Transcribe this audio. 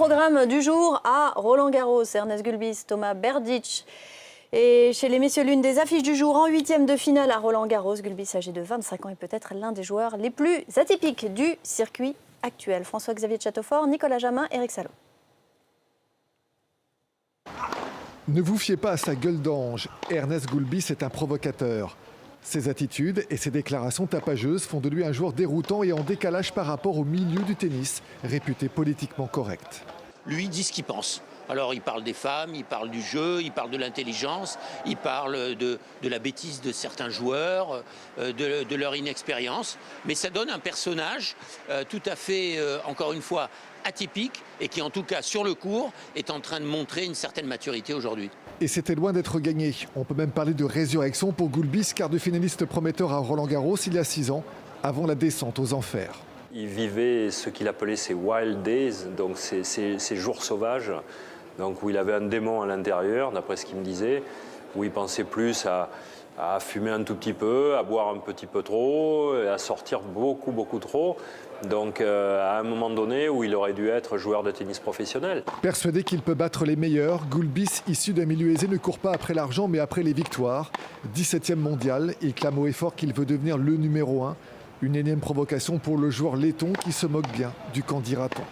programme du jour à Roland-Garros, Ernest Gulbis, Thomas Berdych. Et chez les messieurs, l'une des affiches du jour en 8e de finale à Roland-Garros. Gulbis, âgé de 25 ans, est peut-être l'un des joueurs les plus atypiques du circuit actuel. François-Xavier de Châteaufort, Nicolas Jamin, Eric Salon. Ne vous fiez pas à sa gueule d'ange. Ernest Gulbis est un provocateur. Ses attitudes et ses déclarations tapageuses font de lui un joueur déroutant et en décalage par rapport au milieu du tennis, réputé politiquement correct. Lui dit ce qu'il pense. Alors il parle des femmes, il parle du jeu, il parle de l'intelligence, il parle de la bêtise de certains joueurs, de leur inexpérience. Mais ça donne un personnage tout à fait, encore une fois, atypique et qui en tout cas sur le court est en train de montrer une certaine maturité aujourd'hui. Et c'était loin d'être gagné. On peut même parler de résurrection pour Gulbis, quart de finaliste prometteur à Roland-Garros il y a 6 ans, avant la descente aux enfers. Il vivait ce qu'il appelait ses wild days, donc ses jours sauvages, donc où il avait un démon à l'intérieur, d'après ce qu'il me disait, où il pensait plus à fumer un tout petit peu, à boire un petit peu trop, à sortir beaucoup trop. Donc à un moment donné où il aurait dû être joueur de tennis professionnel. Persuadé qu'il peut battre les meilleurs, Gulbis, issu d'un milieu aisé, ne court pas après l'argent mais après les victoires. 17e mondial, il clame haut et fort qu'il veut devenir le numéro 1. Une énième provocation pour le joueur letton qui se moque bien du camp dira-t-on.